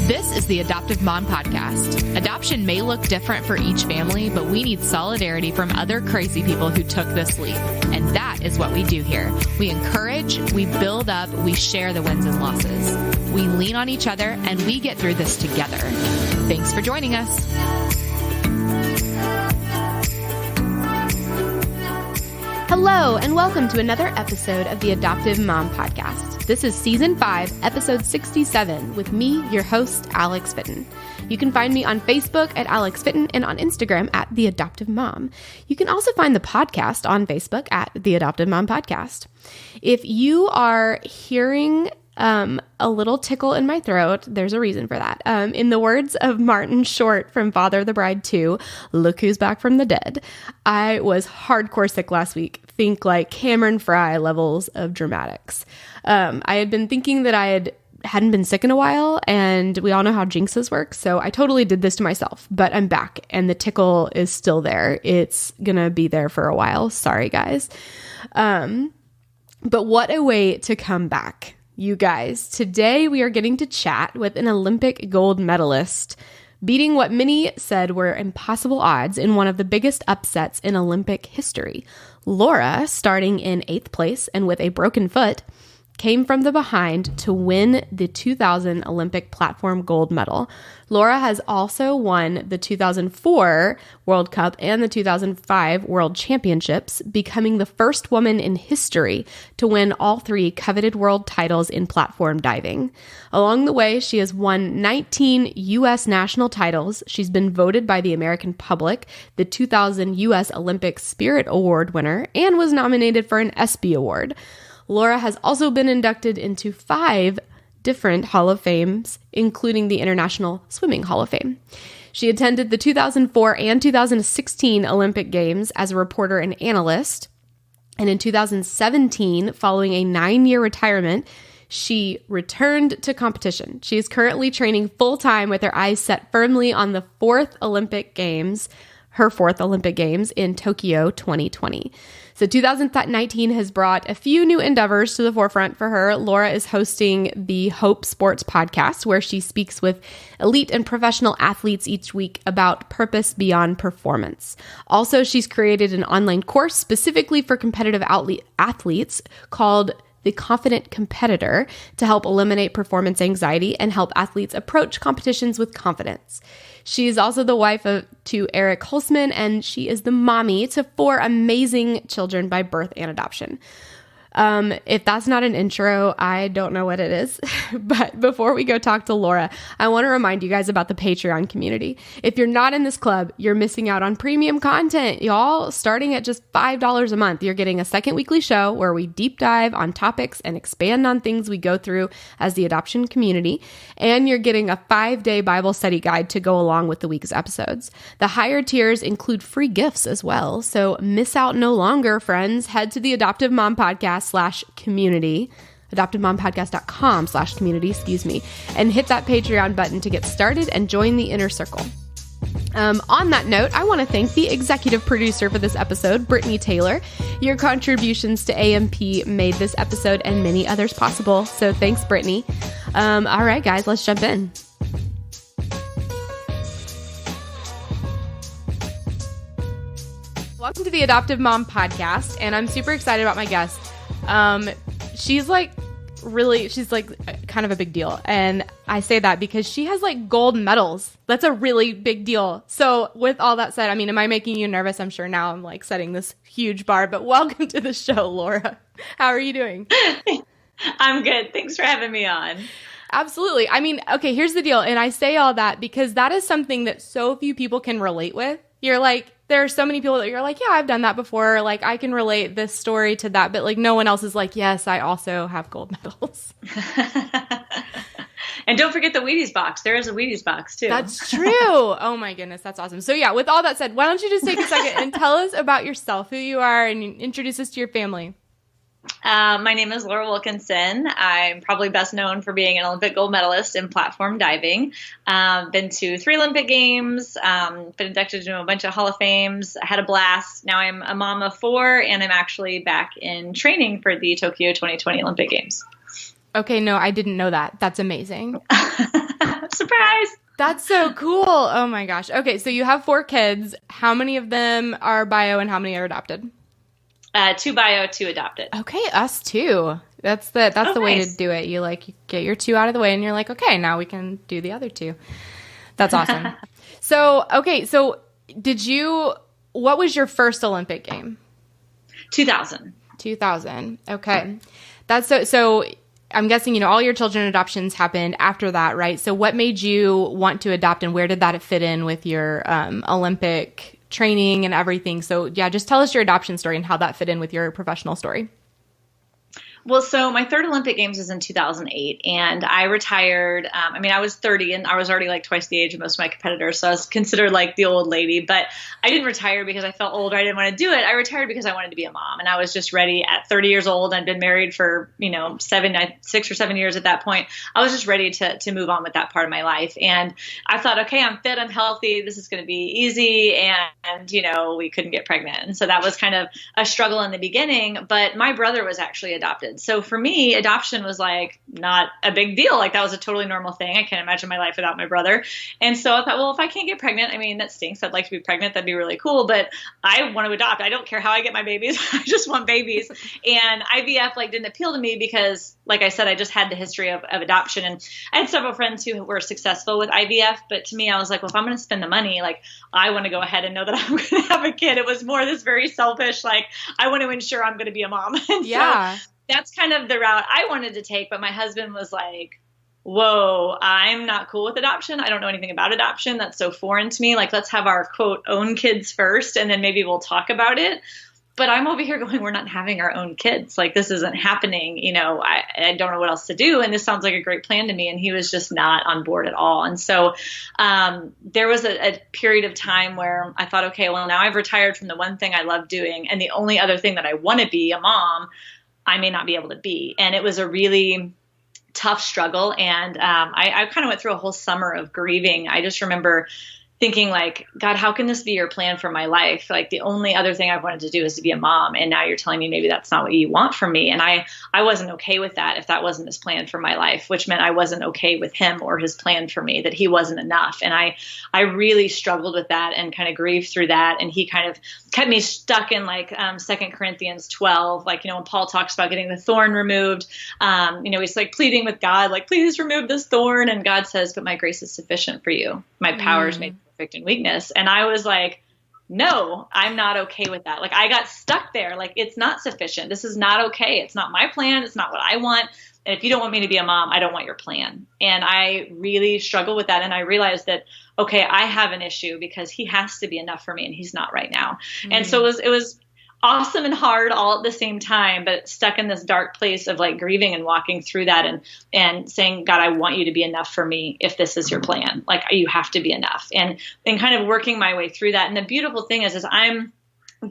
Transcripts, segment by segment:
This is the Adoptive Mom Podcast. Adoption may look different for each family, but we need solidarity from other crazy people who took this leap. And that is what we do here. We encourage, we build up, we share the wins and losses. We lean on each other, and we get through this together. Thanks for joining us. Hello, and welcome to another episode of the Adoptive Mom Podcast. This is Season 5, Episode 67, with me, your host, Alex Fitton. You can find me on Facebook at Alex Fitton and on Instagram at The Adoptive Mom. You can also find the podcast on Facebook at The Adoptive Mom Podcast. If you are hearing a little tickle in my throat, there's a reason for that. In the words of Martin Short from Father of the Bride 2, look who's back from the dead. I was hardcore sick last week. Think like Cameron Fry levels of dramatics. I had been thinking that hadn't been sick in a while, and we all know how jinxes work, so I totally did this to myself, but I'm back, and the tickle is still there. It's gonna be there for a while. Sorry, guys. But what a way to come back. You guys, today we are getting to chat with an Olympic gold medalist, beating what many said were impossible odds in one of the biggest upsets in Olympic history. Laura, starting in 8th place and with a broken foot, came from the behind to win the 2000 Olympic platform gold medal. Laura has also won the 2004 World Cup and the 2005 World Championships, becoming the first woman in history to win all 3 coveted world titles in platform diving. Along the way, she has won 19 U.S. national titles. She's been voted by the American public the 2000 U.S. Olympic Spirit Award winner and was nominated for an ESPY award. Laura has also been inducted into 5 different Hall of Fames, including the International Swimming Hall of Fame. She attended the 2004 and 2016 Olympic Games as a reporter and analyst. And in 2017, following a 9-year retirement, she returned to competition. She is currently training full-time with her eyes set firmly on the 4th Olympic Games, her 4th Olympic Games in Tokyo 2020. So 2019 has brought a few new endeavors to the forefront for her. Laura is hosting the Hope Sports podcast, where she speaks with elite and professional athletes each week about purpose beyond performance. Also, she's created an online course specifically for competitive athletes called The Confident Competitor to help eliminate performance anxiety and help athletes approach competitions with confidence. She is also the wife to Eric Holzman, and she is the mommy to 4 amazing children by birth and adoption. If that's not an intro, I don't know what it is. But before we go talk to Laura, I want to remind you guys about the Patreon community. If you're not in this club, you're missing out on premium content, y'all. Starting at just $5 a month, you're getting a second weekly show where we deep dive on topics and expand on things we go through as the adoption community. And you're getting a 5-day Bible study guide to go along with the week's episodes. The higher tiers include free gifts as well. So miss out no longer, friends. Head to the Adoptive Mom Podcast/community, adoptivemompodcast.com/community, and hit that Patreon button to get started and join the inner circle. On that note, I want to thank the executive producer for this episode, Brittany Taylor. Your contributions to AMP made this episode and many others possible, so thanks, Brittany. All right, guys, let's jump in. Welcome to the Adoptive Mom Podcast, and I'm super excited about my guest. She's kind of a big deal. And I say that because she has like gold medals. That's a really big deal. So with all that said, I mean, am I making you nervous? I'm sure now I'm like setting this huge bar, but welcome to the show, Laura. How are you doing? I'm good. Thanks for having me on. Absolutely. I mean, okay, here's the deal. And I say all that because that is something that so few people can relate with. You're like, there are so many people that you're like, yeah, I've done that before. Like, I can relate this story to that. But like, no one else is like, yes, I also have gold medals. And don't forget the Wheaties box. There is a Wheaties box too. That's true. Oh my goodness. That's awesome. So yeah, with all that said, why don't you just take a second and tell us about yourself, who you are, and introduce us to your family. My name is Laura Wilkinson. I'm probably best known for being an Olympic gold medalist in platform diving. Been to 3 Olympic Games, been inducted into a bunch of Hall of Fames, had a blast. Now I'm a mom of 4, and I'm actually back in training for the Tokyo 2020 Olympic Games. Okay, no, I didn't know that. That's amazing. Surprise! That's so cool. Oh my gosh. Okay, so you have 4 kids. How many of them are bio and how many are adopted? 2 bio, 2 adopted. Okay, us too. That's the way nice. to do it. You get your 2 out of the way and you're like, okay, now we can do the other 2. That's awesome. So what was your first Olympic game? 2000. 2000. Okay. That's so I'm guessing, all your children adoptions happened after that, right? So what made you want to adopt and where did that fit in with your Olympic training and everything? So yeah, just tell us your adoption story and how that fit in with your professional story. Well, so my 3rd Olympic Games was in 2008, and I retired. I was 30, and I was already like twice the age of most of my competitors, so I was considered like the old lady. But I didn't retire because I felt older. I didn't want to do it. I retired because I wanted to be a mom, and I was just ready at 30 years old. I'd been married for 6 or 7 years at that point. I was just ready to move on with that part of my life, and I thought, okay, I'm fit, I'm healthy. This is going to be easy, and we couldn't get pregnant, and so that was kind of a struggle in the beginning. But my brother was actually adopted. So for me, adoption was like not a big deal. Like that was a totally normal thing. I can't imagine my life without my brother. And so I thought, well, if I can't get pregnant, that stinks. I'd like to be pregnant. That'd be really cool. But I want to adopt. I don't care how I get my babies. I just want babies. And IVF didn't appeal to me because, like I said, I just had the history of adoption. And I had several friends who were successful with IVF. But to me, I was like, well, if I'm going to spend the money, I want to go ahead and know that I'm going to have a kid. It was more this very selfish, I want to ensure I'm going to be a mom. And yeah. So that's kind of the route I wanted to take. But my husband was like, whoa, I'm not cool with adoption. I don't know anything about adoption. That's so foreign to me. Let's have our quote own kids first, and then maybe we'll talk about it. But I'm over here going, we're not having our own kids. This isn't happening. I don't know what else to do. And this sounds like a great plan to me. And he was just not on board at all. And so there was a period of time where I thought, okay, well, now I've retired from the one thing I love doing. And the only other thing that I want to be, a mom, I may not be able to be. And it was a really tough struggle. And I kind of went through a whole summer of grieving. I just remember thinking God, how can this be your plan for my life? The only other thing I've wanted to do is to be a mom. And now you're telling me maybe that's not what you want from me. And I wasn't okay with that if that wasn't his plan for my life, which meant I wasn't okay with him or his plan for me, that he wasn't enough. And I really struggled with that and kind of grieved through that. And he kind of kept me stuck in 2 Corinthians 12, when Paul talks about getting the thorn removed, he's pleading with God, please remove this thorn. And God says, but my grace is sufficient for you. My power is made perfect in weakness. And I was like, no, I'm not okay with that. I got stuck there. It's not sufficient. This is not okay. It's not my plan. It's not what I want. And if you don't want me to be a mom, I don't want your plan. And I really struggle with that. And I realized that, okay, I have an issue because he has to be enough for me and he's not right now. Mm-hmm. And so it was awesome and hard all at the same time, but stuck in this dark place of grieving and walking through that and saying, God, I want you to be enough for me if this is your plan. You have to be enough, and kind of working my way through that. And the beautiful thing is I'm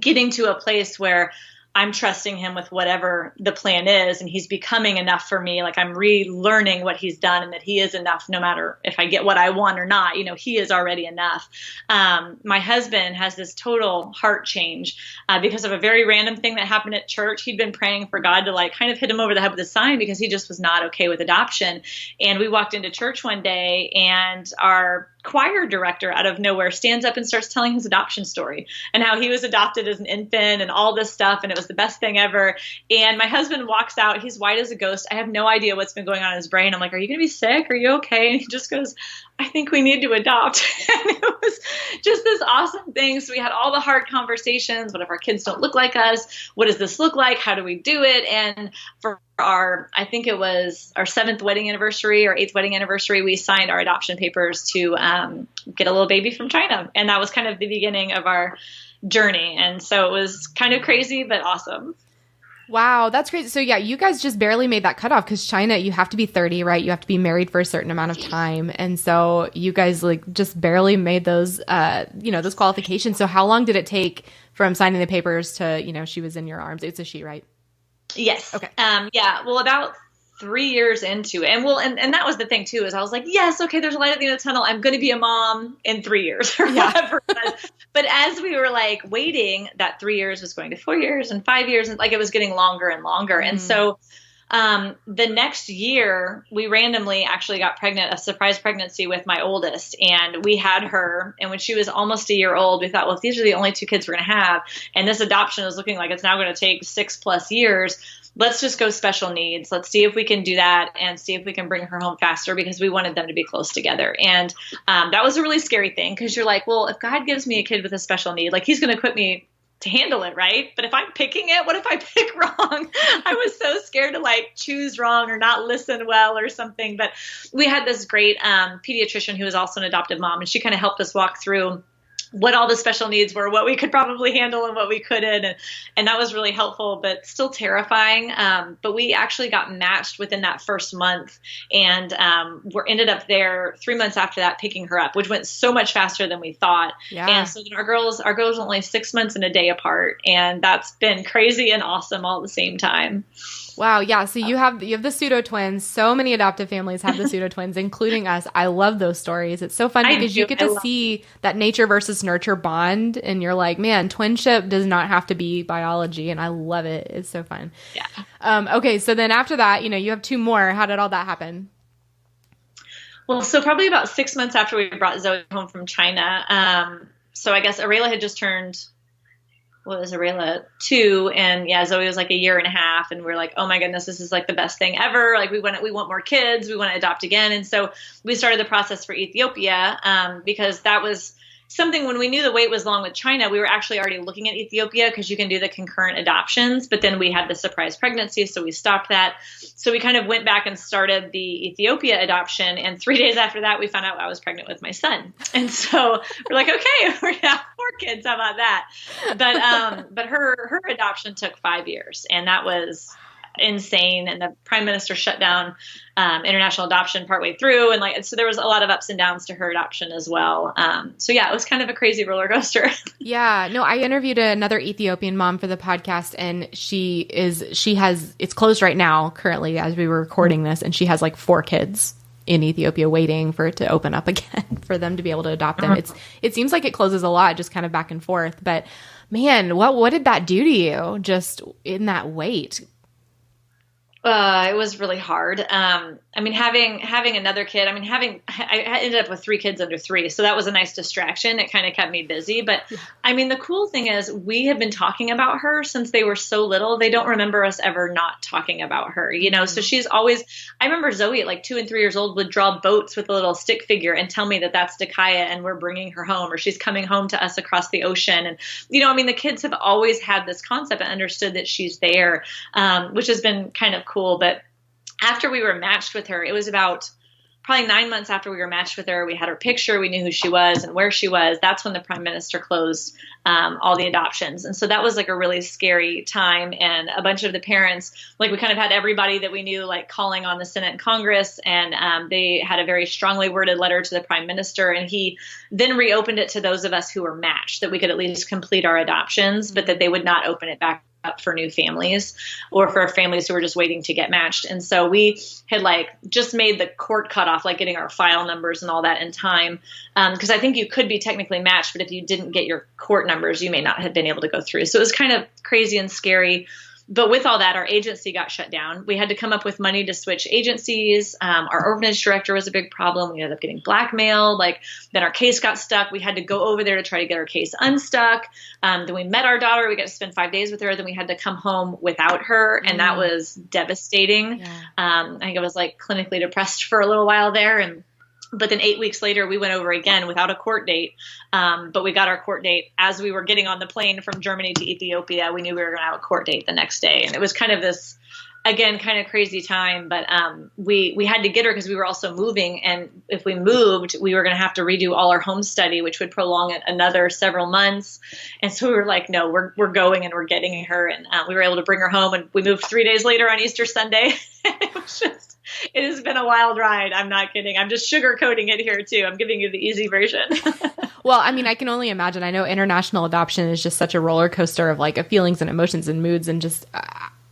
getting to a place where I'm trusting him with whatever the plan is, and he's becoming enough for me. I'm relearning what he's done and that he is enough no matter if I get what I want or not. He is already enough. My husband has this total heart change because of a very random thing that happened at church. He'd been praying for God to kind of hit him over the head with a sign because he just was not okay with adoption. And we walked into church one day, and our choir director out of nowhere stands up and starts telling his adoption story and how he was adopted as an infant and all this stuff. And it was the best thing ever. And my husband walks out. He's white as a ghost. I have no idea what's been going on in his brain. I'm like, are you going to be sick? Are you okay? And he just goes, I think we need to adopt. And it was just this awesome thing. So we had all the hard conversations. What if our kids don't look like us? What does this look like? How do we do it? And for I think it was our 7th wedding anniversary or 8th wedding anniversary, we signed our adoption papers to get a little baby from China. And that was kind of the beginning of our journey. And so it was kind of crazy, but awesome. Wow, that's great. So yeah, you guys just barely made that cutoff because China, you have to be 30, right? You have to be married for a certain amount of time. And so you guys just barely made those, those qualifications. So how long did it take from signing the papers to, she was in your arms? It's a she, right? Yes. Okay. Yeah. Well, about 3 years into it. And that was the thing too, is I was like, yes, okay, there's a light at the end of the tunnel. I'm going to be a mom in 3 years or whatever it was. But as we were like waiting, that 3 years was going to 4 years and 5 years, and like it was getting longer and longer. And so the next year, we randomly actually got pregnant, a surprise pregnancy with my oldest, and we had her. And when she was almost a year old, we thought, well, if these are the only two kids we're going to have, and this adoption is looking like it's now going to take 6+ years, let's just go special needs. Let's see if we can do that and see if we can bring her home faster, because we wanted them to be close together. And that was a really scary thing, because you're like, well, if God gives me a kid with a special need, like he's going to equip me to handle it, right? But if I'm picking it, what if I pick wrong? I was so scared to like choose wrong or not listen well or something. But we had this great pediatrician who was also an adoptive mom, and she kind of helped us walk through what all the special needs were, what we could probably handle and what we couldn't. And that was really helpful, but still terrifying. But we actually got matched within that first month, and we ended up there 3 months after that picking her up, which went so much faster than we thought. Yeah. And so our girls are only 6 months and a day apart. And that's been crazy and awesome all at the same time. Wow. Yeah. So you have the pseudo twins. So many adoptive families have the pseudo twins, including us. I love those stories. It's so fun because you get to see that nature versus nurture bond. And you're like, man, twinship does not have to be biology. And I love it. It's so fun. Yeah. Okay. So then after that, you have two more. How did all that happen? Well, so probably about 6 months after we brought Zoe home from China. So I guess Arela had just turned, what was Arela? 2, and yeah, Zoe was like a year and a half, and we're like, oh my goodness, this is like the best thing ever. Like we want more kids, we want to adopt again. And so we started the process for Ethiopia, because that was something, when we knew the wait was long with China, we were actually already looking at Ethiopia, because you can do the concurrent adoptions, but then we had the surprise pregnancy, so we stopped that. So we kind of went back and started the Ethiopia adoption, and 3 days after that, we found out I was pregnant with my son. And so we're like, okay, we're gonna have 4 kids, how about that? But her adoption took 5 years, and that was insane. And the prime minister shut down international adoption partway through, and so there was a lot of ups and downs to her adoption as well. So yeah, it was kind of a crazy roller coaster. Yeah, no, I interviewed another Ethiopian mom for the podcast, and it's closed right now currently as we were recording this, and she has like 4 kids in Ethiopia waiting for it to open up again for them to be able to adopt them. It seems like it closes a lot, just kind of back and forth. But man, what did that do to you just in that wait? It was really hard. I mean, having another kid, I ended up with 3 kids under 3. So that was a nice distraction. It kind of kept me busy. But I mean, the cool thing is we have been talking about her since they were so little. They don't remember us ever not talking about her, So she's always, I remember Zoe at like 2 and 3 years old would draw boats with a little stick figure and tell me that that's Dakaya and we're bringing her home, or she's coming home to us across the ocean. And, the kids have always had this concept and understood that she's there, which has been kind of cool. But after we were matched with her, it was about probably 9 months after we were matched with her, we had her picture, we knew who she was and where she was. That's when the prime minister closed all the adoptions. And so that was like a really scary time. And a bunch of the parents, we kind of had everybody that we knew calling on the Senate and Congress. And they had a very strongly worded letter to the prime minister. And he then reopened it to those of us who were matched, that we could at least complete our adoptions, but that they would not open it back up for new families or for families who were just waiting to get matched. And so we had just made the court cutoff, getting our file numbers and all that in time. Because I think you could be technically matched, but if you didn't get your court numbers, you may not have been able to go through. So it was kind of crazy and scary. But with all that, our agency got shut down. We had to come up with money to switch agencies. Our orphanage director was a big problem. We ended up getting blackmailed. Then our case got stuck. We had to go over there to try to get our case unstuck. Then we met our daughter. We got to spend 5 days with her. Then we had to come home without her. And that was devastating. Yeah. I think I was clinically depressed for a little while there. But then 8 weeks later, we went over again without a court date. But we got our court date as we were getting on the plane from Germany to Ethiopia. We knew we were going to have a court date the next day. And it was kind of this, again, kind of crazy time. But we had to get her because we were also moving. And if we moved, we were going to have to redo all our home study, which would prolong it another several months. And so we were like, no, we're going and we're getting her. And we were able to bring her home. And we moved 3 days later on Easter Sunday. It was just, it has been a wild ride. I'm not kidding. I'm just sugarcoating it here too. I'm giving you the easy version. Well, I can only imagine. I know international adoption is just such a roller coaster of feelings and emotions and moods, and just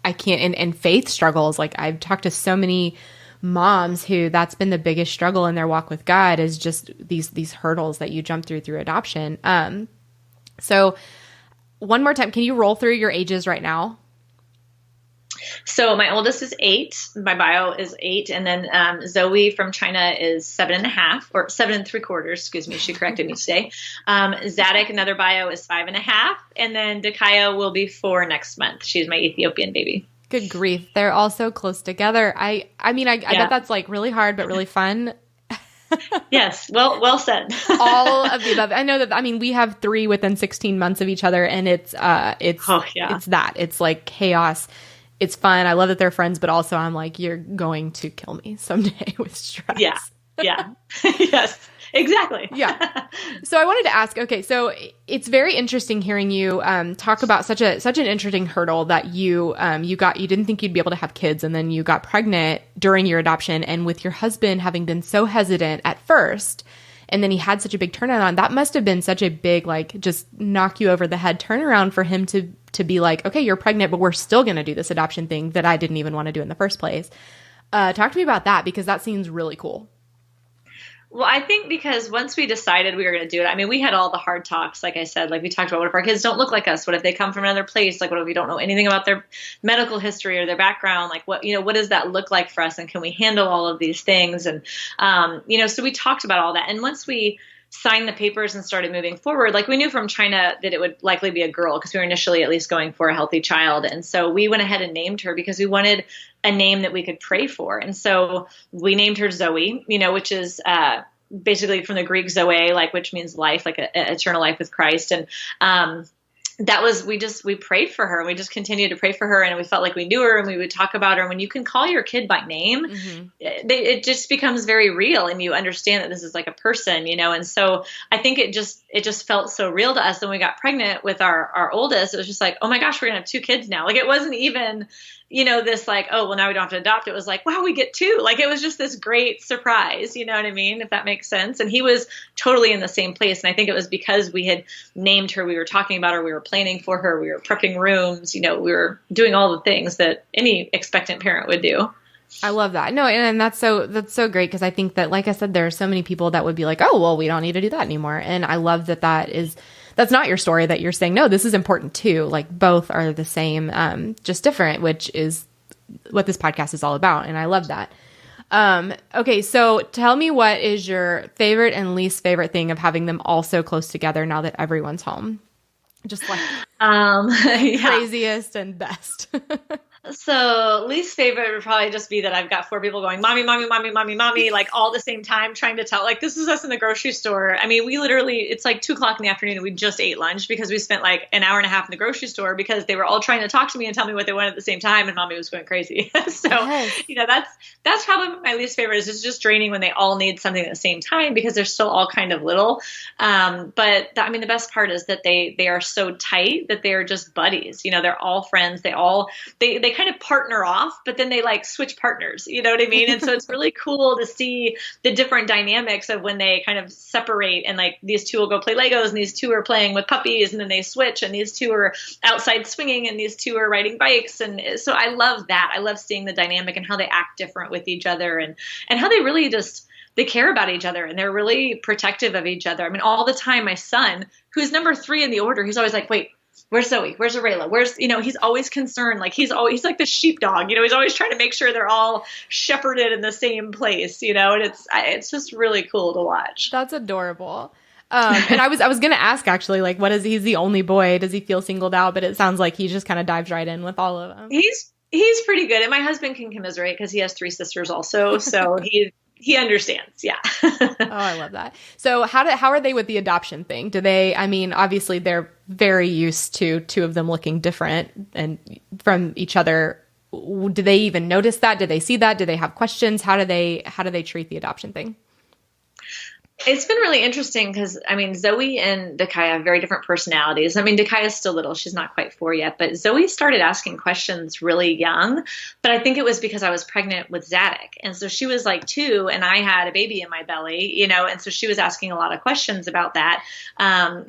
I can't, and faith struggles. Like I've talked to so many moms who that's been the biggest struggle in their walk with God is just these hurdles that you jump through adoption. So one more time, can you roll through your ages right now? So my oldest is 8. My bio is 8. And then Zoe from China is 7.5 or 7.75. Excuse me. She corrected me today. Zadok, another bio, is 5.5. And then Dakaya will be 4 next month. She's my Ethiopian baby. Good grief. They're all so close together. I bet that's like really hard, but really fun. Yes. Well said. All of the above. I know that, we have 3 within 16 months of each other, and it's that. It's like chaos. It's fun. I love that they're friends, but also I'm like, you're going to kill me someday with stress. Yeah. Yes, exactly. Yeah. So I wanted to ask, okay, so it's very interesting hearing you talk about such an interesting hurdle that you didn't think you'd be able to have kids, and then you got pregnant during your adoption, and with your husband having been so hesitant at first, and then he had such a big turnaround. That must have been such a big, like, just knock you over the head turnaround for him to be like, okay, you're pregnant, but we're still going to do this adoption thing that I didn't even want to do in the first place. Talk to me about that, because that seems really cool. Well, I think because once we decided we were going to do it, we had all the hard talks, like I said, like we talked about, what if our kids don't look like us? What if they come from another place? Like, what if we don't know anything about their medical history or their background? Like, what does that look like for us? And can we handle all of these things? And, so we talked about all that. And once we signed the papers and started moving forward, like we knew from China that it would likely be a girl, because we were initially at least going for a healthy child. And so we went ahead and named her because we wanted a name that we could pray for. And so we named her Zoe, which is basically from the Greek Zoe, like, which means life, like a eternal life with Christ. And that was, we prayed for her, and we just continued to pray for her, and we felt like we knew her, and we would talk about her. And when you can call your kid by name, it just becomes very real, and you understand that this is like a person, and so I think it just felt so real to us. When we got pregnant with our oldest, it was just like, oh my gosh, we're gonna have 2 kids now. Like, it wasn't even, this like, oh, well, now we don't have to adopt. It was like, wow, we get 2. Like, it was just this great surprise, you know what I mean? If that makes sense. And he was totally in the same place. And I think it was because we had named her, we were talking about her, we were planning for her, we were prepping rooms, we were doing all the things that any expectant parent would do. I love that. No, and that's so great, because I think that, like I said, there are so many people that would be like, oh, well, we don't need to do that anymore. And I love that's not your story, that you're saying, no, this is important too. Like, both are the same, just different, which is what this podcast is all about. And I love that. Okay. So tell me, what is your favorite and least favorite thing of having them all so close together now that everyone's home? Just like craziest and best. So least favorite would probably just be that I've got 4 people going, mommy, mommy, mommy, mommy, mommy, like all at the same time, trying to tell, like, this is us in the grocery store. We literally, it's like 2:00 in the afternoon, and we just ate lunch because we spent like an hour and a half in the grocery store, because they were all trying to talk to me and tell me what they wanted at the same time. And mommy was going crazy. So, yes. That's probably my least favorite, is it's just draining when they all need something at the same time, because they're still all kind of little. But the best part is that they are so tight that they are just buddies. They're all friends. They kind of partner off, but then they like switch partners, you know what I mean? And so it's really cool to see the different dynamics of when they kind of separate, and like these 2 will go play Legos, and these 2 are playing with puppies, and then they switch, and these 2 are outside swinging, and these 2 are riding bikes. And so I love that. I love seeing the dynamic and how they act different with each other, and how they really they care about each other, and they're really protective of each other. All the time, my son, who's number 3 in the order, he's always like, wait, where's Zoe? Where's Arela? Where's, he's always concerned. Like, he's like the sheepdog, he's always trying to make sure they're all shepherded in the same place, and it's just really cool to watch. That's adorable. And I was going to ask, actually, like, he's the only boy. Does he feel singled out? But it sounds like he just kind of dives right in with all of them. He's pretty good. And my husband can commiserate, because he has 3 sisters also. So he understands. Yeah. Oh, I love that. So how are they with the adoption thing? Do they, obviously they're very used to 2 of them looking different and from each other. Do they even notice that? Do they see that? Do they have questions? How do they treat the adoption thing? It's been really interesting because, I mean, Zoe and Dakaya have very different personalities. I mean, Dakaya's still little. She's not quite 4 yet, but Zoe started asking questions really young. But I think it was because I was pregnant with Zadok. And so she was like 2 and I had a baby in my belly, and so she was asking a lot of questions about that. And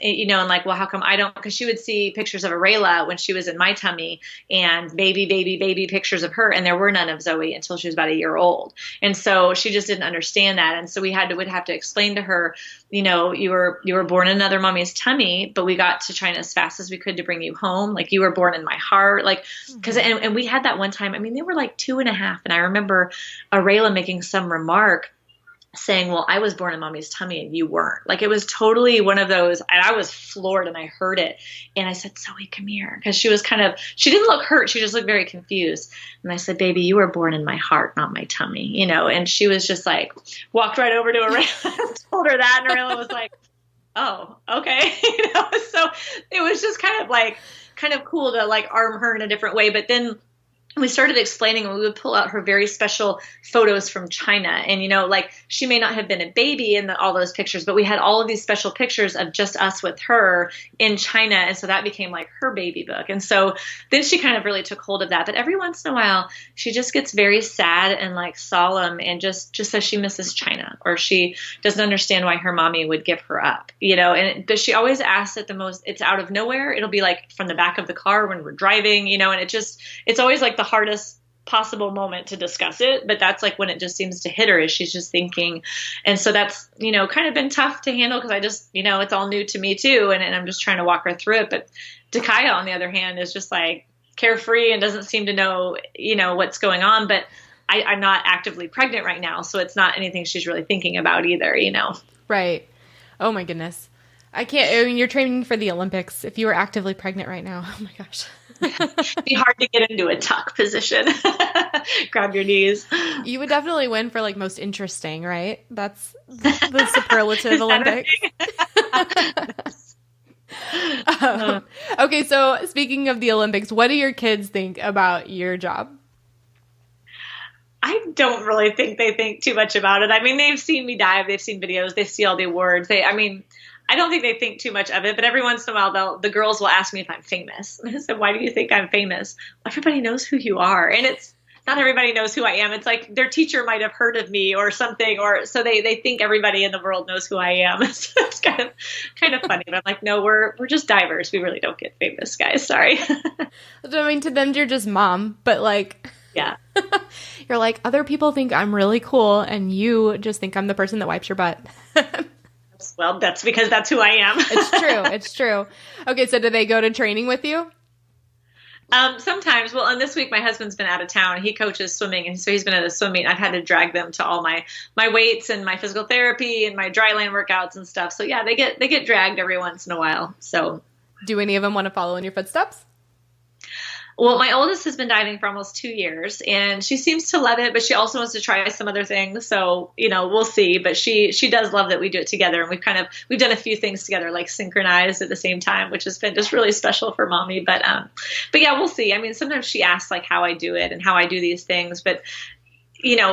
like, well, how come I don't? Because she would see pictures of Arayla when she was in my tummy and baby pictures of her. And there were none of Zoe until she was about a year old. And so she just didn't understand that. And so would have to explain to her, you were born in another mommy's tummy, but we got to China as fast as we could to bring you home. Like, you were born in my heart. Like, because and we had that one time. I mean, they were like 2.5, and I remember Arayla making some remark saying, well, I was born in mommy's tummy and you weren't. Like, it was totally one of those, and I was floored and I heard it. And I said, Zoe, come here. Because she didn't look hurt. She just looked very confused. And I said, baby, you were born in my heart, not my tummy, and she was just like, walked right over to Arayla and told her that. And Arayla was like, oh, okay. So it was just kind of cool to like arm her in a different way. But then we started explaining, and we would pull out her very special photos from China. And, like, she may not have been a baby in all those pictures, but we had all of these special pictures of just us with her in China. And so that became like her baby book. And so then she kind of really took hold of that. But every once in a while, she just gets very sad and like solemn and just says she misses China, or she doesn't understand why her mommy would give her up, but she always asks it's out of nowhere. It'll be like from the back of the car when we're driving, and it's always like the hardest possible moment to discuss it, but that's like when it just seems to hit her, is she's just thinking. And so that's, kind of been tough to handle, because I just, it's all new to me too. And I'm just trying to walk her through it. But Dakaya, on the other hand, is just like carefree and doesn't seem to know, what's going on. But I'm not actively pregnant right now, so it's not anything she's really thinking about either, Right. Oh my goodness. I can't. I mean, you're training for the Olympics. If you were actively pregnant right now, oh my gosh. It'd be hard to get into a tuck position. Grab your knees. You would definitely win for like most interesting, right? That's the superlative Olympics. Okay, so speaking of the Olympics, what do your kids think about your job? I don't really think they think too much about it. I mean, they've seen me dive. They've seen videos. They see all the awards. I don't think they think too much of it, but every once in a while, the girls will ask me if I'm famous. And I said, why do you think I'm famous? Everybody knows who you are. And it's not everybody knows who I am. It's like their teacher might have heard of me or something, or so they think everybody in the world knows who I am. So it's kind of funny. But I'm like, no, we're just divers. We really don't get famous, guys. Sorry. I mean, to them, you're just mom, but like, yeah. You're like, other people think I'm really cool, and you just think I'm the person that wipes your butt. Well, that's because that's who I am. It's true. Okay, so do they go to training with you? Sometimes. Well, and this week my husband's been out of town. He coaches swimming, and so he's been at a swim meet. I've had to drag them to all my weights and my physical therapy and my dry land workouts and stuff. So yeah, they get dragged every once in a while. So, do any of them want to follow in your footsteps? Well, my oldest has been diving for almost 2 years, and she seems to love it, but she also wants to try some other things. So, we'll see. But she does love that we do it together, and we've done a few things together, like synchronized at the same time, which has been just really special for mommy. But yeah, we'll see. I mean, sometimes she asks like how I do it and how I do these things, but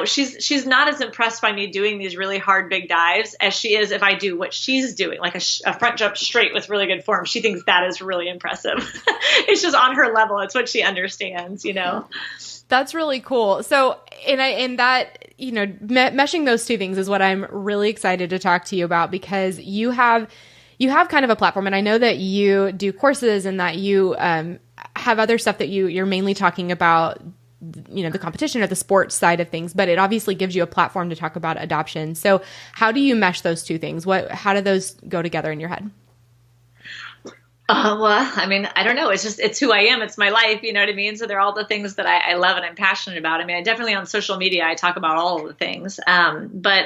she's not as impressed by me doing these really hard, big dives as she is if I do what she's doing, like a front jump straight with really good form. She thinks that is really impressive. It's just on her level. It's what she understands, That's really cool. So, and that, meshing those two things is what I'm really excited to talk to you about, because you have kind of a platform, and I know that you do courses and that you have other stuff that you're mainly talking about, the competition or the sports side of things, but it obviously gives you a platform to talk about adoption. So how do you mesh those two things? How do those go together in your head? Well, I mean, I don't know. It's who I am. It's my life. You know what I mean? So they're all the things that I love and I'm passionate about. I mean, I definitely on social media, I talk about all of the things. But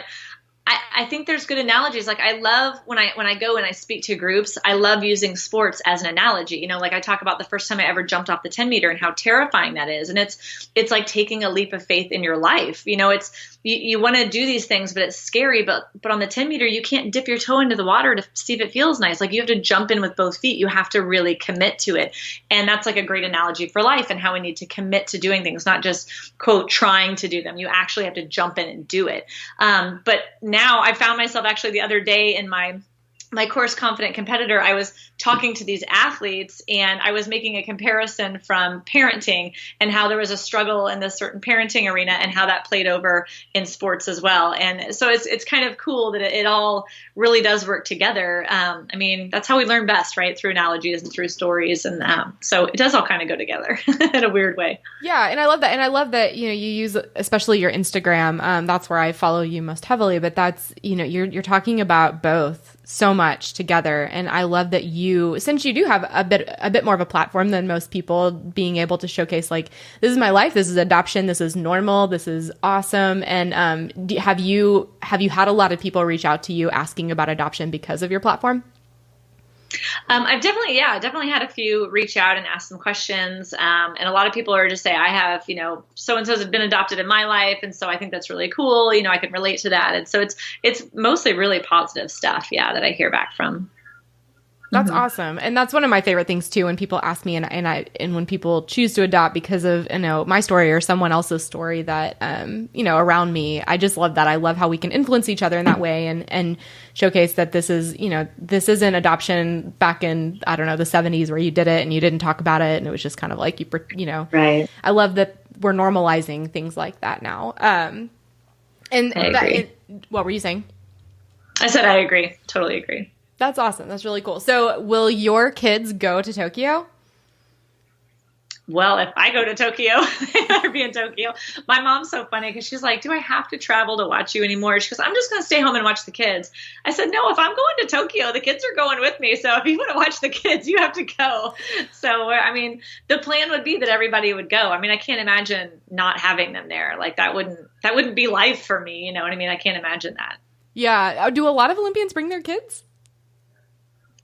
I think there's good analogies. Like I love when I go and I speak to groups, I love using sports as an analogy. Like I talk about the first time I ever jumped off the 10 meter and how terrifying that is. And it's like taking a leap of faith in your life. You want to do these things, but it's scary. But on the 10 meter, you can't dip your toe into the water to see if it feels nice. Like you have to jump in with both feet. You have to really commit to it. And that's like a great analogy for life and how we need to commit to doing things, not just quote, trying to do them. You actually have to jump in and do it. But now I found myself actually the other day in my course, Confident Competitor, I was talking to these athletes and I was making a comparison from parenting and how there was a struggle in this certain parenting arena and how that played over in sports as well. And so it's kind of cool that it all really does work together. I mean, that's how we learn best, right? Through analogies and through stories. And so it does all kind of go together in a weird way. Yeah. And I love that. And I love that, you use especially your Instagram. That's where I follow you most heavily, but that's, you're talking about both so much together. And I love that since you do have a bit more of a platform than most people, being able to showcase like, this is my life, this is adoption, this is normal, this is awesome. And have you had a lot of people reach out to you asking about adoption because of your platform? I've definitely had a few reach out and ask some questions. And a lot of people are just say, I have, so-and-so's have been adopted in my life. And so I think that's really cool. I can relate to that. And so it's mostly really positive stuff. Yeah. That I hear back from. That's awesome. And that's one of my favorite things too, when people ask me and when people choose to adopt because of, my story or someone else's story that, around me. I just love that. I love how we can influence each other in that way and showcase that this is, this isn't adoption back in, I don't know, the 70s where you did it and you didn't talk about it. And it was just kind of like, right. I love that we're normalizing things like that now. What were you saying? I said, I agree. Totally agree. That's awesome. That's really cool. So will your kids go to Tokyo? Well, if I go to Tokyo, they better be in Tokyo. My mom's so funny because she's like, do I have to travel to watch you anymore? She goes, I'm just going to stay home and watch the kids. I said, no, if I'm going to Tokyo, the kids are going with me. So if you want to watch the kids, you have to go. So, the plan would be that everybody would go. I can't imagine not having them there. Like that wouldn't be life for me. You know what I mean? I can't imagine that. Yeah. Do a lot of Olympians bring their kids?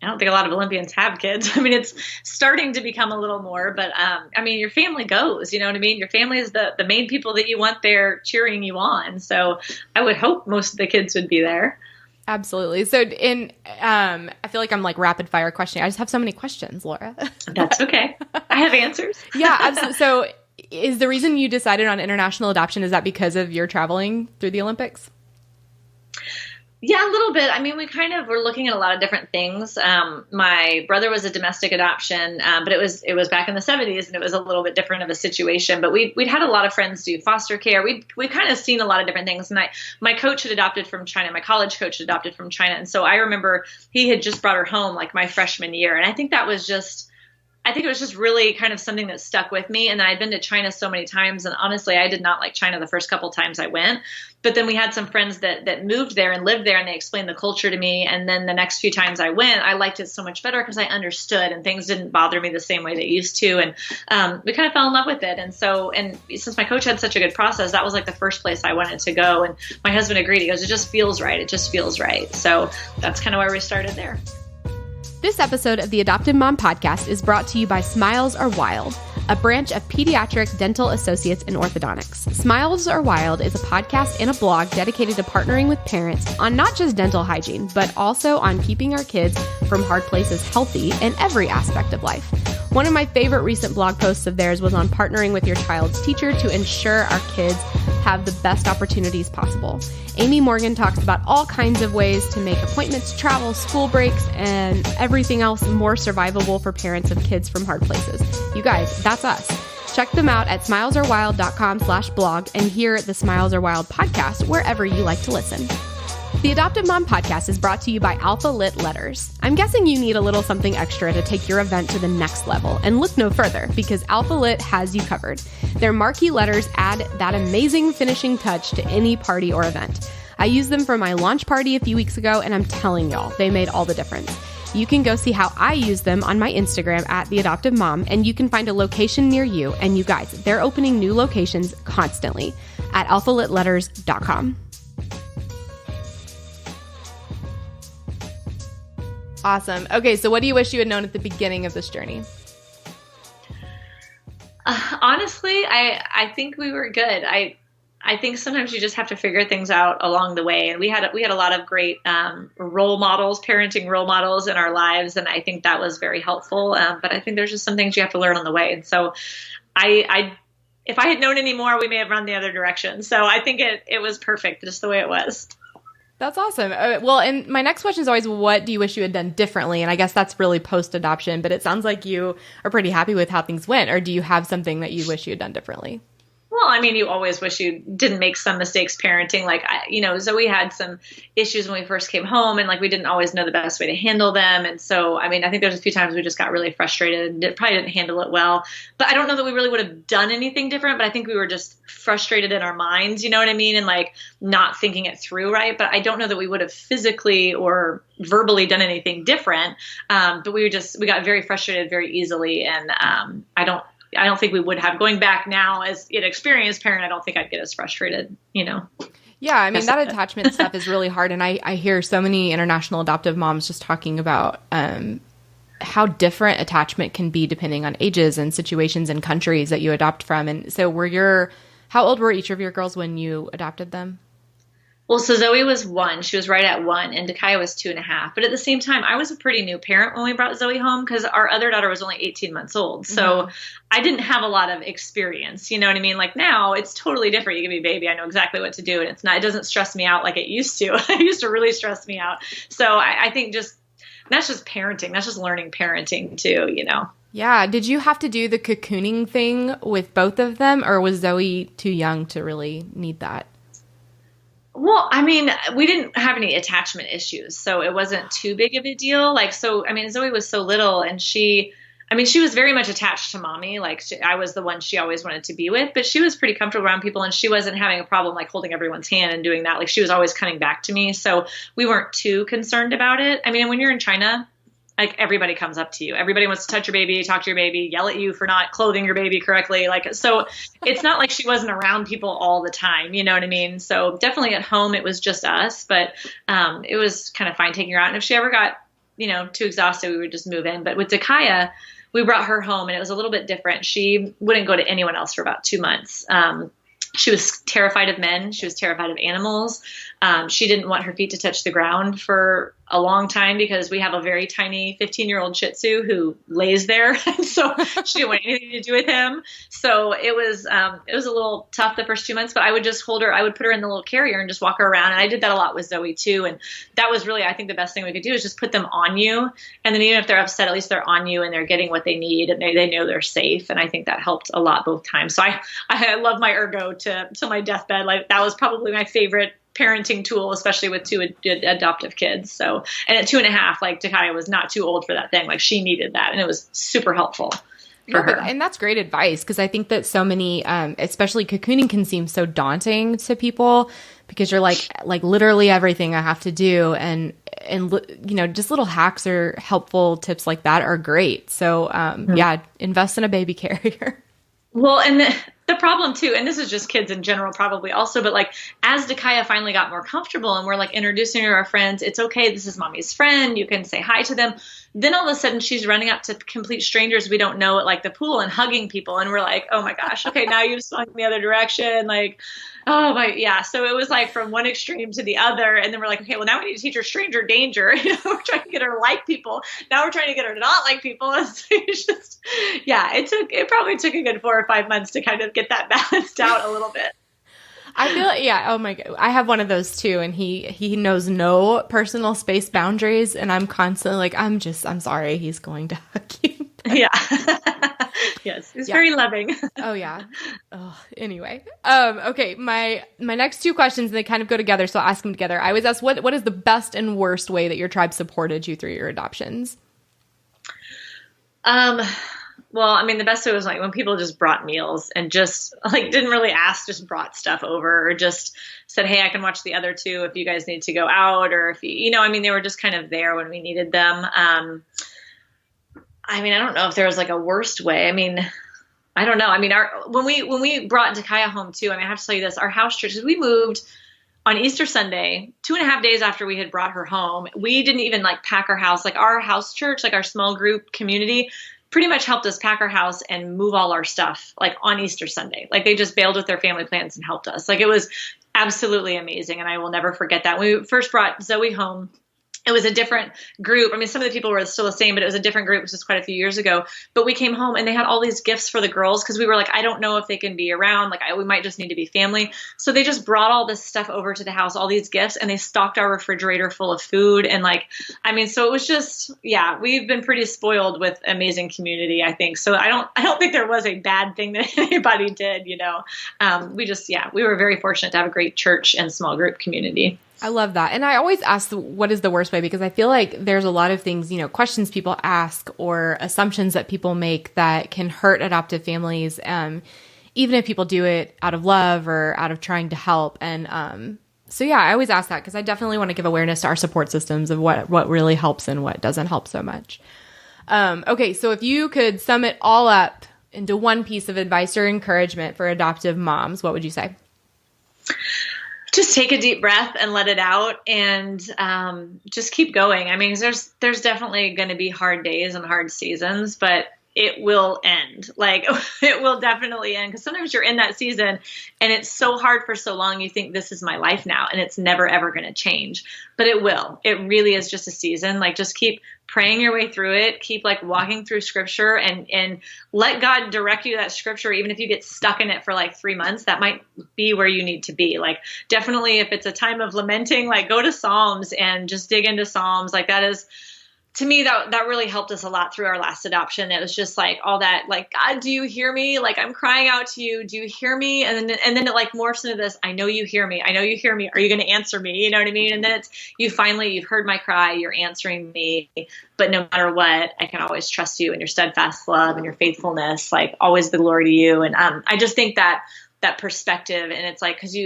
I don't think a lot of Olympians have kids. It's starting to become a little more, but your family goes, you know what I mean? Your family is the main people that you want there cheering you on. So I would hope most of the kids would be there. Absolutely. So I feel like I'm like rapid fire questioning. I just have so many questions, Laura. That's okay. I have answers. Yeah, absolutely. So is the reason you decided on international adoption, is that because of your traveling through the Olympics? Yeah, a little bit. We kind of were looking at a lot of different things. My brother was a domestic adoption, but it was back in the 70s, and it was a little bit different of a situation. But we'd had a lot of friends do foster care. We've kind of seen a lot of different things. And my coach had adopted from China. My college coach had adopted from China, and so I remember he had just brought her home like my freshman year, and I think it was just really kind of something that stuck with me. And I'd been to China so many times. And honestly, I did not like China the first couple times I went. But then we had some friends that moved there and lived there, and they explained the culture to me. And then the next few times I went, I liked it so much better because I understood and things didn't bother me the same way they used to. And we kind of fell in love with it. And since my coach had such a good process, that was like the first place I wanted to go. And my husband agreed. He goes, it just feels right. It just feels right. So that's kind of where we started there. This episode of the Adoptive Mom Podcast is brought to you by Smiles Are Wild, a branch of Pediatric Dental Associates in Orthodontics. Smiles Are Wild is a podcast and a blog dedicated to partnering with parents on not just dental hygiene, but also on keeping our kids from hard places healthy in every aspect of life. One of my favorite recent blog posts of theirs was on partnering with your child's teacher to ensure our kids have the best opportunities possible. Amy Morgan talks about all kinds of ways to make appointments, travel, school breaks, and everything else more survivable for parents of kids from hard places. You guys, that's us. Check them out at smilesarewild.com/blog and hear the Smiles Are Wild podcast wherever you like to listen. The Adoptive Mom Podcast is brought to you by Alpha Lit Letters. I'm guessing you need a little something extra to take your event to the next level, and look no further because Alpha Lit has you covered. Their marquee letters add that amazing finishing touch to any party or event. I used them for my launch party a few weeks ago, and I'm telling y'all, they made all the difference. You can go see how I use them on my Instagram at The Adoptive Mom, and you can find a location near you. And you guys, they're opening new locations constantly at alphalitletters.com. Awesome. Okay, so what do you wish you had known at the beginning of this journey? Honestly, I think we were good. I think sometimes you just have to figure things out along the way. And we had a lot of great role models, parenting role models in our lives. And I think that was very helpful. But I think there's just some things you have to learn on the way. And so if I had known any more, we may have run the other direction. So I think it was perfect just the way it was. That's awesome. Well, and my next question is always, what do you wish you had done differently? And I guess that's really post-adoption, but it sounds like you are pretty happy with how things went. Or do you have something that you wish you had done differently? Well, I mean, you always wish you didn't make some mistakes parenting. Like, Zoe had some issues when we first came home, and like we didn't always know the best way to handle them. And so, I mean, I think there's a few times we just got really frustrated and probably didn't handle it well. But I don't know that we really would have done anything different, but I think we were just frustrated in our minds, you know what I mean? And like not thinking it through right. But I don't know that we would have physically or verbally done anything different. But we got very frustrated very easily. And I don't think we would have. Going back now as an experienced parent, I don't think I'd get as frustrated, Yeah, I mean, that attachment stuff is really hard. And I hear so many international adoptive moms just talking about how different attachment can be depending on ages and situations and countries that you adopt from. And so how old were each of your girls when you adopted them? Well, so Zoe was 1. She was right at 1, and Dakaya was 2.5. But at the same time, I was a pretty new parent when we brought Zoe home because our other daughter was only 18 months old. So I didn't have a lot of experience. You know what I mean? Like now, it's totally different. You give me a baby, I know exactly what to do, and it doesn't stress me out like it used to. It used to really stress me out. So I think that's just parenting. That's just learning parenting too. Yeah. Did you have to do the cocooning thing with both of them, or was Zoe too young to really need that? Well, I mean, we didn't have any attachment issues, so it wasn't too big of a deal. Zoe was so little, and she was very much attached to mommy. Like I was the one she always wanted to be with, but she was pretty comfortable around people, and she wasn't having a problem like holding everyone's hand and doing that. Like she was always coming back to me, so we weren't too concerned about it. I mean, when you're in China, like everybody comes up to you. Everybody wants to touch your baby, talk to your baby, yell at you for not clothing your baby correctly. So it's not like she wasn't around people all the time. You know what I mean? So definitely at home, it was just us, but it was kind of fine taking her out. And if she ever got, too exhausted, we would just move in. But with Dakaya, we brought her home and it was a little bit different. She wouldn't go to anyone else for about 2 months. She was terrified of men. She was terrified of animals. She didn't want her feet to touch the ground for a long time because we have a very tiny 15-year-old Shih Tzu who lays there. And so she didn't want anything to do with him. So it was a little tough the first 2 months, but I would just hold her. I would put her in the little carrier and just walk her around. And I did that a lot with Zoe too. And that was really, I think the best thing we could do is just put them on you. And then even if they're upset, at least they're on you and they're getting what they need and they know they're safe. And I think that helped a lot both times. So I love my Ergo to my deathbed. Like that was probably my favorite parenting tool, especially with 2 adoptive kids. So, and at 2.5, like Dakaya was not too old for that thing. Like she needed that. And it was super helpful for her. And that's great advice. Cause I think that so many, especially cocooning can seem so daunting to people because you're like literally everything I have to do. And just little hacks or helpful tips like that are great. So, invest in a baby carrier. Well, and the problem too, and this is just kids in general probably also, but like as Dakaya finally got more comfortable and we're like introducing her to our friends, it's okay, this is mommy's friend, you can say hi to them. Then all of a sudden she's running up to complete strangers we don't know at like the pool and hugging people. And we're like, oh my gosh, okay, now you've swung the other direction. Like, oh my, yeah. So it was like from one extreme to the other. And then we're like, okay, well now we need to teach her stranger danger. We're trying to get her to like people. Now we're trying to get her to not like people. And so it's just, it probably took a good 4 or 5 months to kind of get that balanced out a little bit. I feel like, oh my God, I have one of those too. And he knows no personal space boundaries. And I'm constantly like, I'm sorry. He's going to hug you. Yeah. Yes. He's very loving. Oh yeah. Oh, anyway. Okay. My next 2 questions, they kind of go together. So I'll ask them together. I always ask, what is the best and worst way that your tribe supported you through your adoptions? Well, I mean, the best way was like when people just brought meals and just like didn't really ask, just brought stuff over or just said, hey, I can watch the other 2 if you guys need to go out or if they were just kind of there when we needed them. I don't know if there was like a worst way. I don't know. When we brought Dakaya home too, I have to tell you this, our house church, because we moved on Easter Sunday, 2.5 days after we had brought her home, we didn't even like pack our house. Like our house church, like our small group community pretty much helped us pack our house and move all our stuff like on Easter Sunday. Like they just bailed with their family plans and helped us. Like it was absolutely amazing. And I will never forget that. When we first brought Zoe home, it was a different group. I mean, some of the people were still the same, but it was a different group. This was quite a few years ago. But we came home and they had all these gifts for the girls because we were like, I don't know if they can be around. Like, we might just need to be family. So they just brought all this stuff over to the house, all these gifts, and they stocked our refrigerator full of food. And like, I mean, so it was just, yeah, we've been pretty spoiled with amazing community, I think. So I don't think there was a bad thing that anybody did, you know. We were very fortunate to have a great church and small group community. I love that. And I always ask what is the worst way, because I feel like there's a lot of things, you know, questions people ask or assumptions that people make that can hurt adoptive families, even if people do it out of love or out of trying to help. And so, yeah, I always ask that because I definitely want to give awareness to our support systems of what really helps and what doesn't help so much. Okay, so if you could sum it all up into one piece of advice or encouragement for adoptive moms, what would you say? Just take a deep breath and let it out, and just keep going. I mean, there's definitely going to be hard days and hard seasons, but it will end. Like, it will definitely end, because sometimes you're in that season and it's so hard for so long. You think this is my life now and it's never, ever going to change, but it will. It really is just a season. Like, just keep praying your way through it. Keep like walking through scripture and let God direct you to that scripture. Even if you get stuck in it for like 3 months, that might be where you need to be. Like, definitely if it's a time of lamenting, like, go to Psalms and just dig into Psalms. Like, that is, to me, that really helped us a lot through our last adoption. It was just like all that, like, God, do you hear me? Like, I'm crying out to you. Do you hear me? And then it like morphs into this, I know you hear me. I know you hear me. Are you going to answer me? You know what I mean? And then it's, you've heard my cry. You're answering me. But no matter what, I can always trust you and your steadfast love and your faithfulness, like, always the glory to you. And I just think that perspective, and it's like, because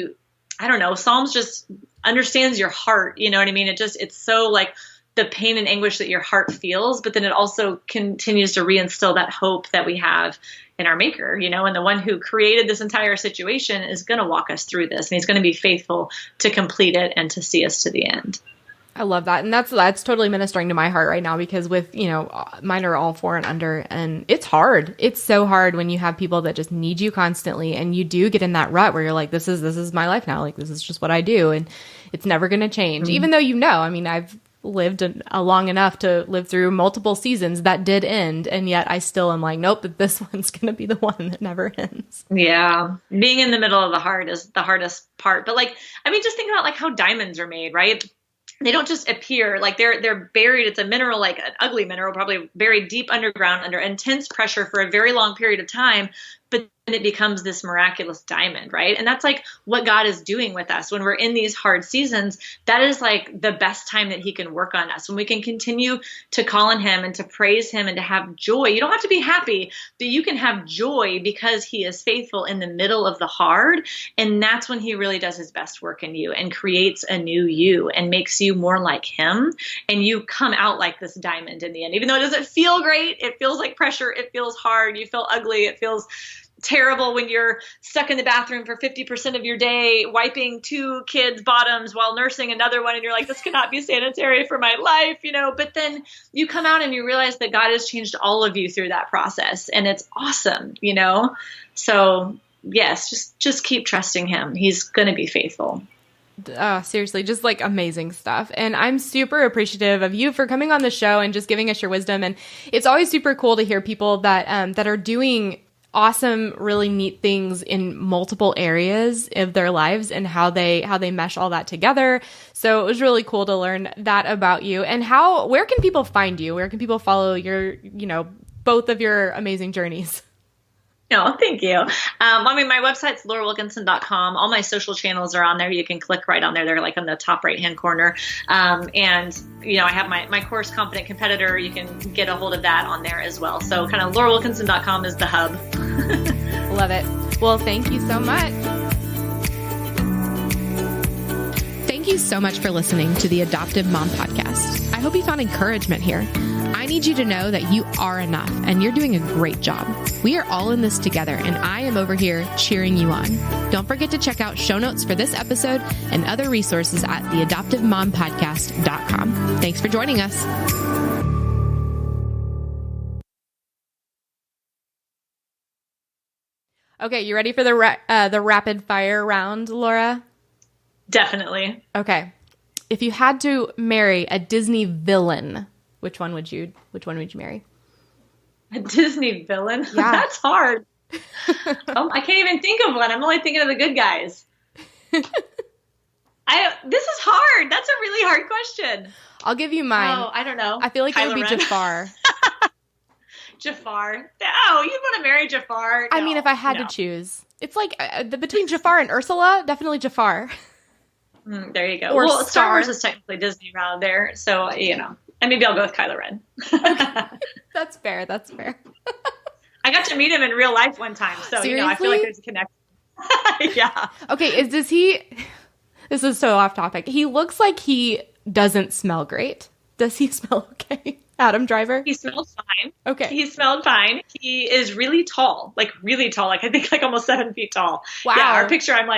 I don't know, Psalms just understands your heart. You know what I mean? It's so like, the pain and anguish that your heart feels, but then it also continues to reinstill that hope that we have in our maker, you know, and the one who created this entire situation is going to walk us through this, and he's going to be faithful to complete it and to see us to the end. I love that. And that's totally ministering to my heart right now, because with, you know, mine are all 4 and under, and it's hard. It's so hard when you have people that just need you constantly, and you do get in that rut where you're like, this is my life now. Like, this is just what I do. And it's never going to change, even though, you know, I mean, I've lived long enough to live through multiple seasons that did end, and yet I still am like, nope, this one's going to be the one that never ends. Yeah. Being in the middle of the heart is the hardest part. But like, I mean, just think about like how diamonds are made, right? They don't just appear, like they're buried. It's a mineral, like an ugly mineral, probably buried deep underground under intense pressure for a very long period of time. But then it becomes this miraculous diamond, right? And that's like what God is doing with us when we're in these hard seasons. That is like the best time that he can work on us, when we can continue to call on him and to praise him and to have joy. You don't have to be happy, but you can have joy because he is faithful in the middle of the hard. And that's when he really does his best work in you and creates a new you and makes you more like him. And you come out like this diamond in the end. Even though it doesn't feel great, it feels like pressure, it feels hard, you feel ugly, it feels terrible when you're stuck in the bathroom for 50% of your day, wiping 2 kids' bottoms while nursing another one. And you're like, this cannot be sanitary for my life, you know, but then you come out and you realize that God has changed all of you through that process. And it's awesome, you know? So yes, just keep trusting him. He's going to be faithful. Seriously, just like amazing stuff. And I'm super appreciative of you for coming on the show and just giving us your wisdom. And it's always super cool to hear people that are doing awesome, really neat things in multiple areas of their lives and how they mesh all that together. So it was really cool to learn that about you. And where can people find you? Where can people follow your, you know, both of your amazing journeys? No, thank you. I mean, my website's laurawilkinson.com. All my social channels are on there. You can click right on there. They're like on the top right-hand corner. And, you know, I have my course, Confident Competitor. You can get a hold of that on there as well. So kind of laurawilkinson.com is the hub. Love it. Well, thank you so much. Thank you so much for listening to the Adoptive Mom Podcast. I hope you found encouragement here. I need you to know that you are enough and you're doing a great job. We are all in this together, and I am over here cheering you on. Don't forget to check out show notes for this episode and other resources at theadoptivemompodcast.com. Thanks for joining us. Okay, you ready for the rapid fire round, Laura? Definitely. Okay. if you had to marry a Disney villain, which one would you marry? A Disney villain? Yeah. That's hard. I can't even think of one. I'm only thinking of the good guys. This is hard. That's a really hard question. I'll give you mine. Oh, I don't know. I feel like it would be Kylo Ren. Jafar. Jafar. Oh, you'd want to marry Jafar? I mean, if I had to choose. It's like between Jafar and Ursula, definitely Jafar. There you go. Or well, Star Wars Star. is technically Disney around there, so, and maybe I'll go with Kylo Ren. That's fair. That's fair. I got to meet him in real life one time, so, I feel like Seriously? there's a connection. Yeah. Okay, this is so off topic. He looks like he doesn't smell great. Does he smell okay? Adam Driver? He smelled fine. Okay. He smelled fine. He is really tall, like really tall. Like I think like almost 7 feet tall. Wow. Yeah, our picture, I'm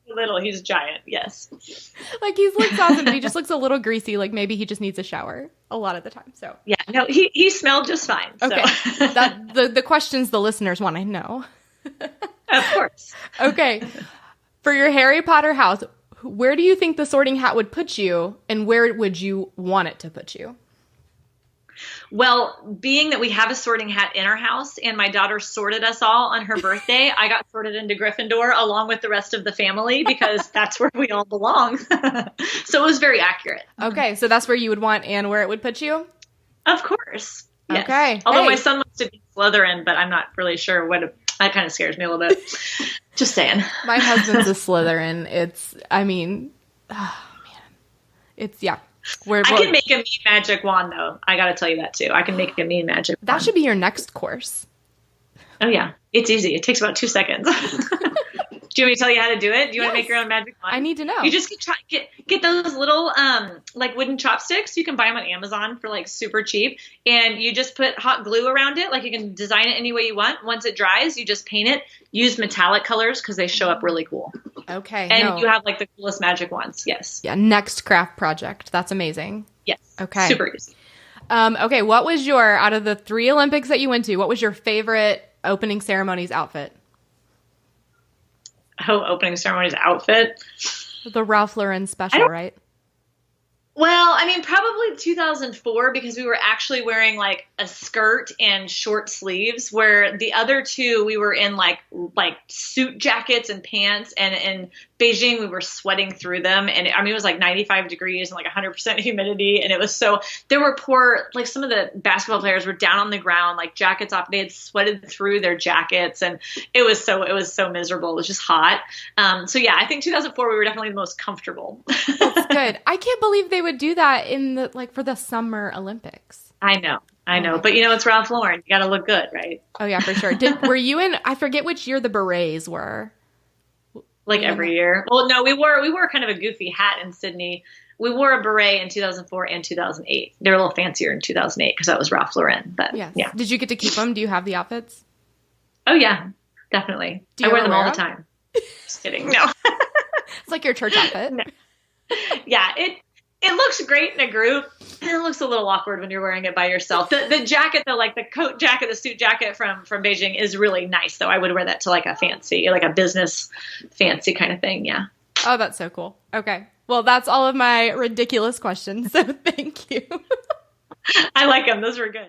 little. He's giant. Yes. Like he looks awesome, but he just looks a little greasy. Like maybe he just needs a shower a lot of the time. So yeah, no, he smelled just fine. okay, So. the questions the listeners want to know. Of course. Okay, for your Harry Potter house, where do you think the Sorting Hat would put you, and where would you want it to put you? Well, being that we have a sorting hat in our house and my daughter sorted us all on her birthday, I got sorted into Gryffindor along with the rest of the family because that's where we all belong. So it was very accurate. Okay, so that's where you would want and where it would put you? Of course. Yes. Okay. Although Hey. my son wants to be Slytherin, but I'm not really sure that kind of scares me a little bit. Just saying. My husband's a Slytherin. Yeah. I can make a mean magic wand, though. I got to tell you that, too. I can make a mean magic wand. That should be your next course. Oh, yeah. It's easy. It takes about 2 seconds. Do you want me to tell you how to do it? Do you want to make your own magic wand? I need to know. You just get those little like wooden chopsticks. You can buy them on Amazon for like super cheap. And you just put hot glue around it. Like you can design it any way you want. Once it dries, you just paint it. Use metallic colors because they show up really cool. Okay. And you have like the coolest magic wands. Yes. Yeah, next craft project. That's amazing. Yes. Okay. Super easy. Okay, what was out of the 3 Olympics that you went to, what was your favorite opening ceremonies outfit? Oh, opening ceremony's outfit. The Ralph Lauren special, right? Well, I mean, probably 2004 because we were actually wearing like a skirt and short sleeves, where the other 2 we were in like suit jackets and pants, and in Beijing we were sweating through them, and I mean it was like 95 degrees and like 100% humidity, and it was there were like some of the basketball players were down on the ground, like jackets off, they had sweated through their jackets, and it was so miserable. It was just hot. So yeah, I think 2004 we were definitely the most comfortable. That's good. I can't believe they would do that in for the Summer Olympics. I know. But it's Ralph Lauren. You got to look good, right? Oh yeah, for sure. Were you in, I forget which year the berets were. Like every year. Well, no, we wore kind of a goofy hat in Sydney. We wore a beret in 2004 and 2008. They were a little fancier in 2008 because that was Ralph Lauren. But yes. Yeah. Did you get to keep them? Do you have the outfits? Oh yeah, definitely. I wear them all the time. Just kidding. No. It's like your church outfit. No. Yeah, it looks great in a group. It looks a little awkward when you're wearing it by yourself. The jacket, though, like the coat jacket, the suit jacket from Beijing is really nice, though. I would wear that to like a business fancy kind of thing. Yeah. Oh, that's so cool. Okay. Well, that's all of my ridiculous questions. So thank you. I like them. Those were good.